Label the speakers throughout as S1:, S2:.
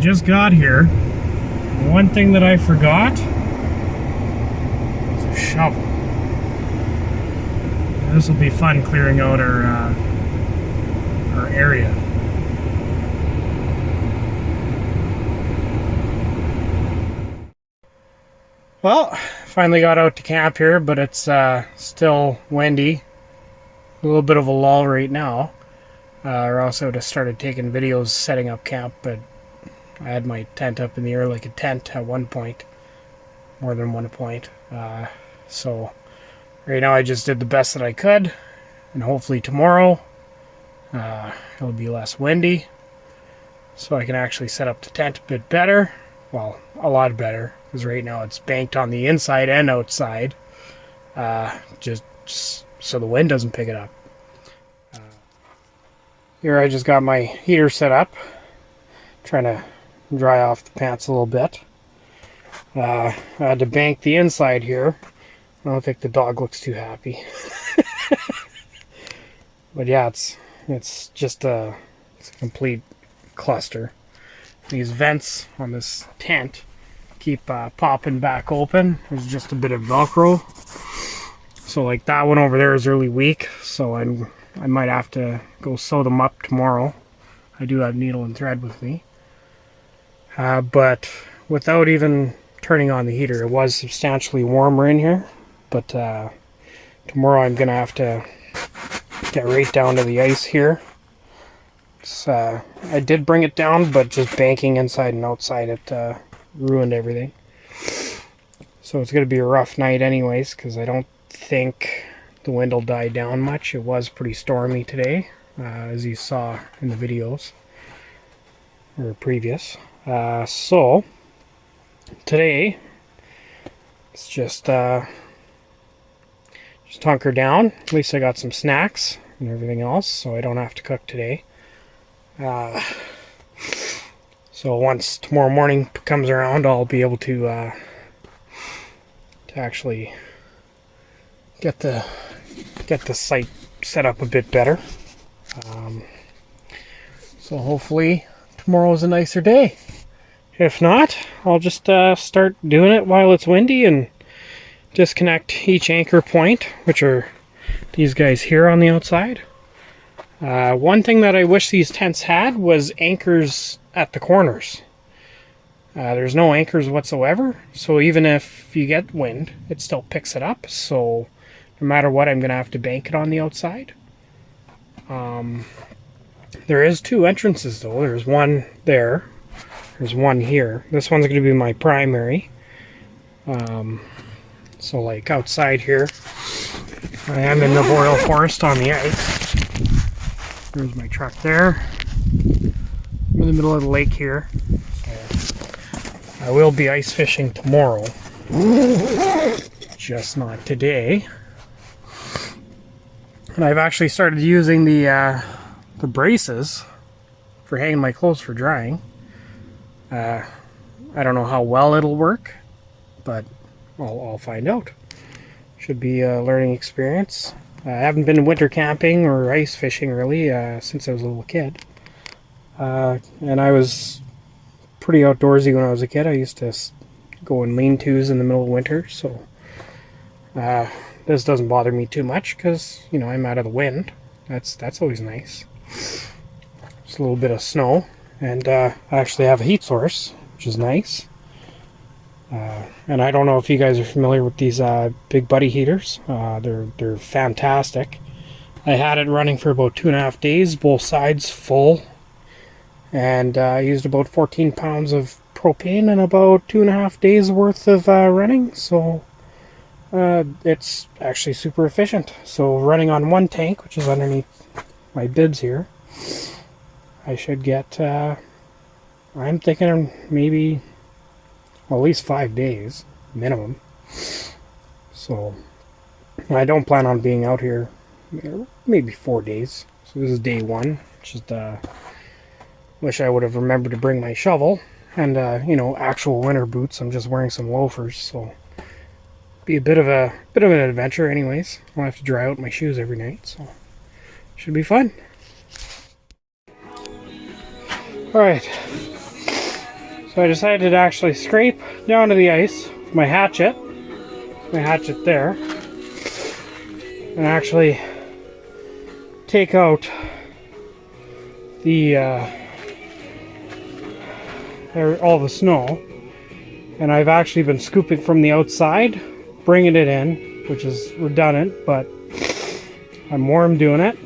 S1: just got here. One thing that I forgot is a shovel. This will be fun clearing out our area. Well, finally got out to camp here, but it's still windy. A little bit of a lull right now. Or else I would have started taking videos setting up camp, but I had my tent up in the air like a tent at one point. More than one point. So right now I just did the best that I could, and hopefully tomorrow it'll be less windy, so I can actually set up the tent a bit better. Well, a lot better, because right now it's banked on the inside and outside, just so the wind doesn't pick it up. Here I just got my heater set up, trying to dry off the pants a little bit. I had to bank the inside here. I don't think the dog looks too happy. But yeah, it's just a complete cluster. These vents on this tent keep popping back open. There's just a bit of Velcro. So like that one over there is really weak, so I might have to go sew them up tomorrow. I do have needle and thread with me. But without even turning on the heater, it was substantially warmer in here. But tomorrow I'm gonna have to get right down to the ice here. I did bring it down, but just banking inside and outside it ruined everything. So it's gonna be a rough night anyways, because I don't think the wind will die down much. It was pretty stormy today, as you saw in the videos or previous. So today it's just hunker down. At least I got some snacks and everything else, so I don't have to cook today. So once tomorrow morning comes around, I'll be able to actually get the site set up a bit better. So hopefully tomorrow is a nicer day. If not, I'll just start doing it while it's windy and disconnect each anchor point, which are these guys here on the outside. One thing that I wish these tents had was anchors at the corners. There's no anchors whatsoever, so even if you get wind, it still picks it up. So no matter what, I'm going to have to bank it on the outside. There is two entrances though. There's one there. There's one here. This one's going to be my primary. So like outside here, I am in the boreal forest on the ice. There's my truck there. I'm in the middle of the lake here. So I will be ice fishing tomorrow. Just not today. And I've actually started using the braces for hanging my clothes for drying. I don't know how well it'll work, but I'll find out. Should be a learning experience. I haven't been winter camping or ice fishing really since I was a little kid. And I was pretty outdoorsy when I was a kid. I used to go in lean-tos in the middle of winter, so this doesn't bother me too much because, you know, I'm out of the wind. That's always nice. Just a little bit of snow, and I actually have a heat source, which is nice. And I don't know if you guys are familiar with these Big Buddy heaters. They're fantastic. I had it running for about 2.5 days, both sides full, and I used about 14 pounds of propane in about 2.5 days worth of running. So it's actually super efficient. So running on one tank, which is underneath my bibs here, I should get, I'm thinking maybe, well, at least 5 days minimum. So I don't plan on being out here maybe 4 days. So this is day one. Just wish I would have remembered to bring my shovel and you know, actual winter boots. I'm just wearing some loafers, so be a bit of an adventure anyways. I'll have to dry out my shoes every night, so should be fun. Alright, So I decided to actually scrape down to the ice with my hatchet there, and actually take out the all the snow. And I've actually been scooping from the outside, bringing it in, which is redundant, but I'm warm doing it.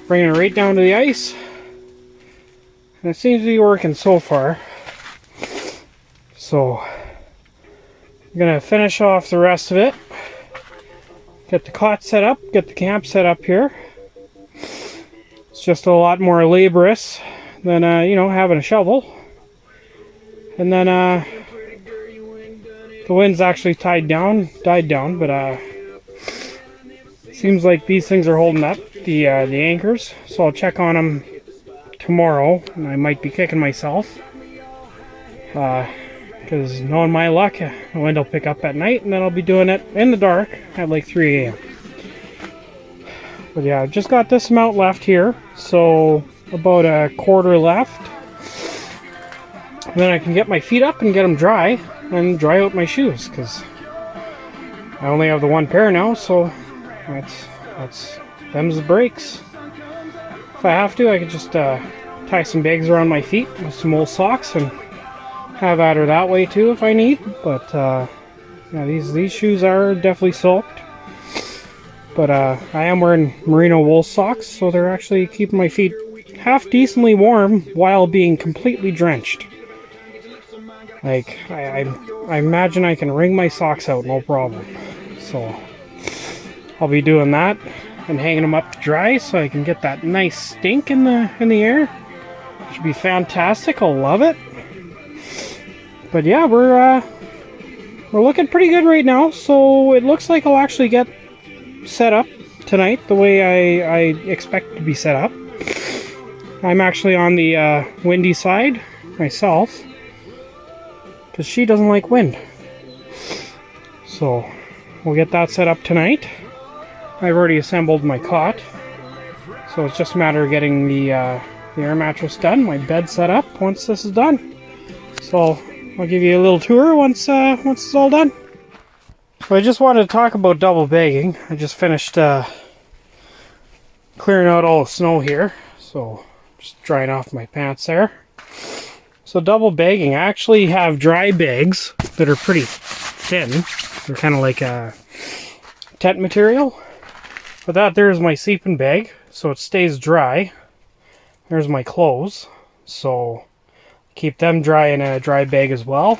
S1: Bringing it right down to the ice. And it seems to be working so far. So I'm going to finish off the rest of it. Get the cot set up, get the camp set up here. It's just a lot more laborious than, having a shovel. And then the wind's actually died down, but seems like these things are holding up, the anchors. So I'll check on them tomorrow, and I might be kicking myself. Because knowing my luck, the wind will pick up at night, and then I'll be doing it in the dark at like 3 a.m. But yeah, I've just got this amount left here, so about a quarter left. And then I can get my feet up and get them dry, and dry out my shoes, because I only have the one pair now, so them's the breaks. If I have to, I could just tie some bags around my feet with some old socks and have at her that way too if I need. But yeah, these shoes are definitely soaked. But I am wearing merino wool socks, so they're actually keeping my feet half decently warm while being completely drenched. Like, I imagine I can wring my socks out, no problem. So, I'll be doing that and hanging them up to dry so I can get that nice stink in the air. Should be fantastic. I'll love it. But yeah, we're looking pretty good right now. So, it looks like I'll actually get set up tonight the way I expect to be set up. I'm actually on the windy side myself, because she doesn't like wind. So we'll get that set up tonight. I've already assembled my cot, so it's just a matter of getting the air mattress done, my bed set up once this is done. So I'll give you a little tour once it's all done. So I just wanted to talk about double bagging. I just finished clearing out all the snow here, so just drying off my pants there. So double bagging, I actually have dry bags that are pretty thin. They're kind of like a tent material. But that there's my sleeping bag, so it stays dry. There's my clothes, so keep them dry in a dry bag as well.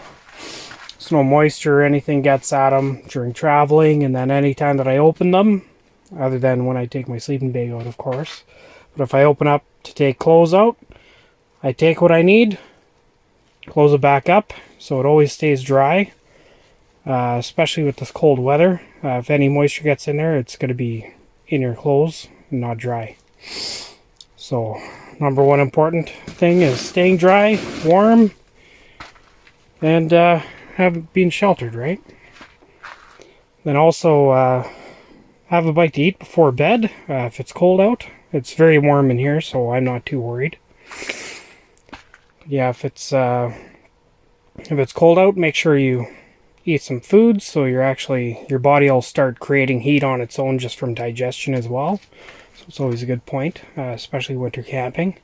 S1: So no moisture or anything gets at them during traveling, and then anytime that I open them, other than when I take my sleeping bag out, of course. But if I open up to take clothes out, I take what I need, close it back up, so it always stays dry, especially with this cold weather. If any moisture gets in there, it's going to be in your clothes and not dry. So number one important thing is staying dry, warm, and being sheltered, right? Then also have a bite to eat before bed if it's cold out. It's very warm in here, so I'm not too worried. Yeah, if it's cold out, make sure you eat some food, so your body will start creating heat on its own just from digestion as well. So it's always a good point, especially winter camping.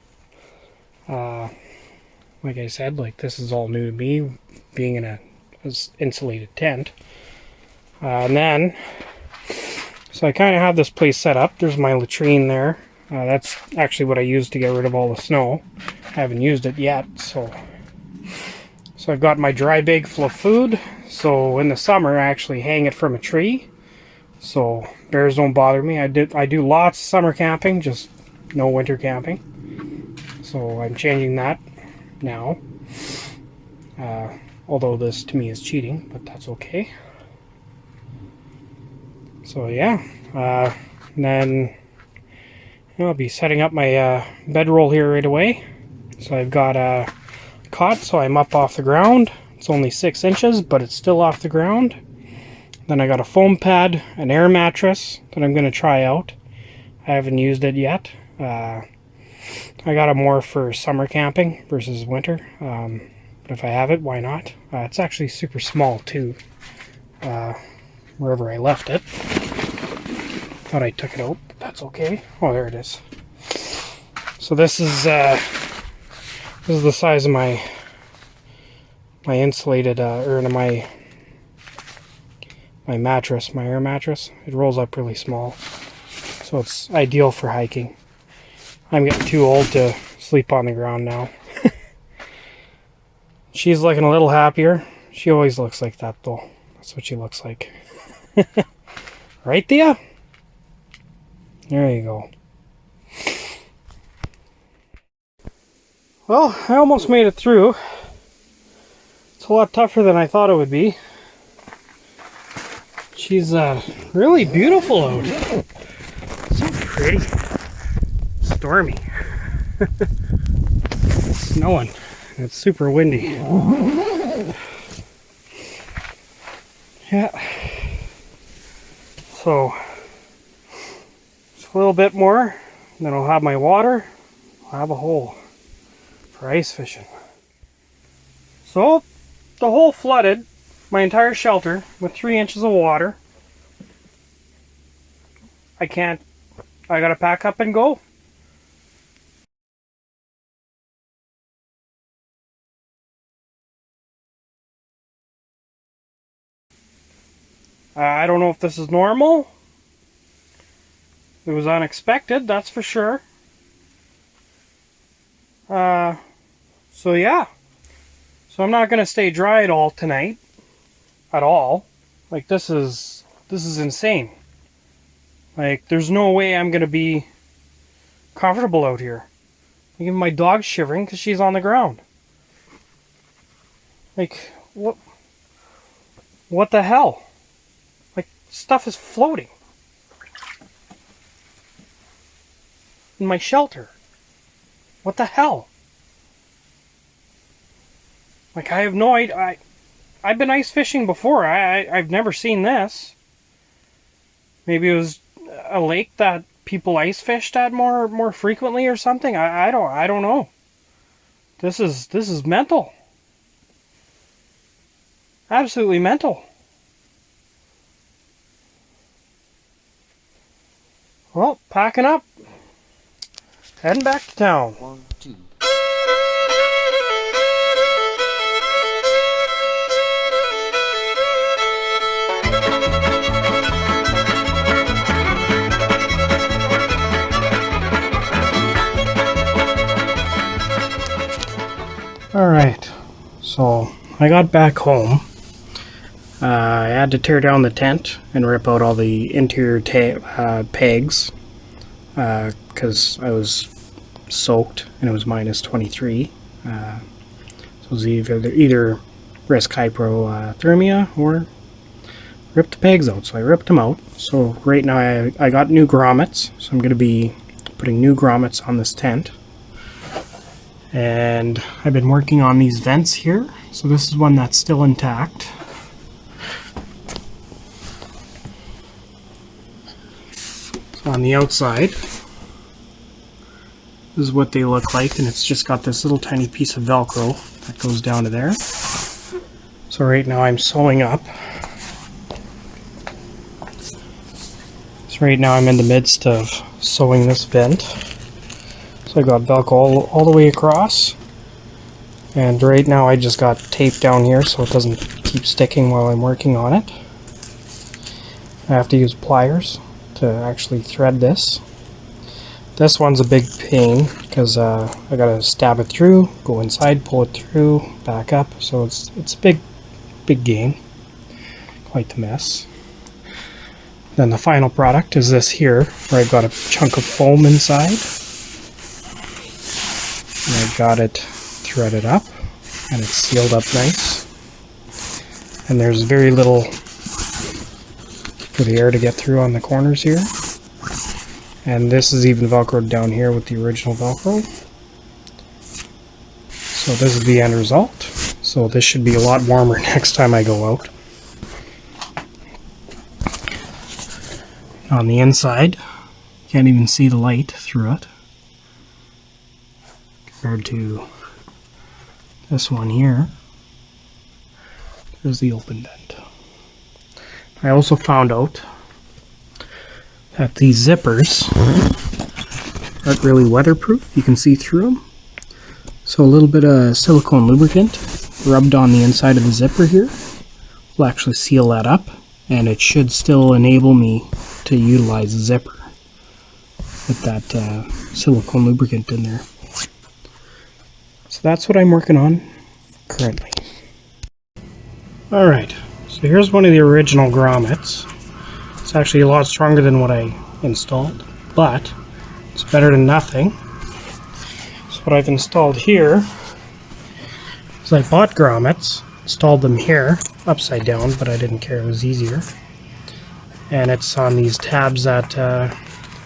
S1: Like I said, like this is all new to me, being in a insulated tent. And then, so I kind of have this place set up. There's my latrine there. That's actually what I used to get rid of all the snow. I haven't used it yet, so I've got my dry bag full of food. So in the summer, I actually hang it from a tree, so bears don't bother me. I do lots of summer camping, just no winter camping. So I'm changing that now. Although this to me is cheating, but that's okay. So yeah, and then I'll be setting up my bedroll here right away. So I've got a cot, so I'm up off the ground. It's only 6 inches, but it's still off the ground. Then I got a foam pad, an air mattress that I'm going to try out. I haven't used it yet. I got it more for summer camping versus winter. But if I have it, why not? It's actually super small too. Wherever I left it. Thought I took it out, but that's okay. Oh, there it is. So this is the size of my insulated or my mattress, my air mattress. It rolls up really small, so it's ideal for hiking. I'm getting too old to sleep on the ground now. She's looking a little happier. She always looks like that though. That's what she looks like. Right, Thea? There you go. Well, I almost made it through. It's a lot tougher than I thought it would be. She's really beautiful out. So pretty. Stormy. It's snowing. It's super windy. Yeah. So, just a little bit more, and then I'll have my water. I'll have a hole for ice fishing. So, the hole flooded my entire shelter with 3 inches of water. I gotta pack up and go. I don't know if this is normal. It was unexpected, that's for sure. So yeah. So I'm not gonna stay dry at all tonight. At all. Like this is insane. Like there's no way I'm gonna be comfortable out here. Even my dog's shivering because she's on the ground. Like what the hell? Like stuff is floating in my shelter. What the hell? Like I have no idea. I've been ice fishing before. I've never seen this. Maybe it was a lake that people ice fished at more frequently or something. I don't know. This is mental. Absolutely mental. Well, packing up. Heading back to town.
S2: 1, 2.
S1: Alright, so I got back home. I had to tear down the tent and rip out all the interior pegs because I was soaked and it was minus 23. So it was either risk hypothermia or rip the pegs out. So I ripped them out. So right now I got new grommets, so I'm going to be putting new grommets on this tent. And I've been working on these vents here. So this is one that's still intact. So on the outside, this is what they look like, and it's just got this little tiny piece of Velcro that goes down to there. So right now I'm sewing up. So right now I'm in the midst of sewing this vent. So I got Velcro all the way across, and right now I just got tape down here so it doesn't keep sticking while I'm working on it. I have to use pliers to actually thread this. This one's a big pain because I gotta stab it through, go inside, pull it through, back up. So it's a big game, quite the mess. Then the final product is this here, where I've got a chunk of foam inside. And I got it threaded up, and it's sealed up nice. And there's very little for the air to get through on the corners here. And this is even Velcroed down here with the original Velcro. So this is the end result. So this should be a lot warmer next time I go out. On the inside, can't even see the light through it. compared to this one here. There's the open dent. I also found out that these zippers aren't really weatherproof. You can see through them. So a little bit of silicone lubricant rubbed on the inside of the zipper here will actually seal that up, and it should still enable me to utilize the zipper with that silicone lubricant in there. So that's what I'm working on currently. Alright, so here's one of the original grommets. It's actually a lot stronger than what I installed, but it's better than nothing. So what I've installed here is I bought grommets, installed them here, upside down, but I didn't care, it was easier. And it's on these tabs that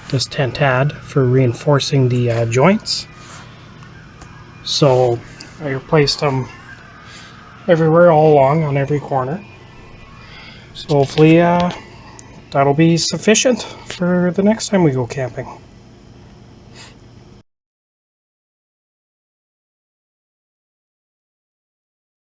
S1: this tent had for reinforcing the joints. So I replaced them everywhere, all along, on every corner. So hopefully that'll be sufficient for the next time we go camping.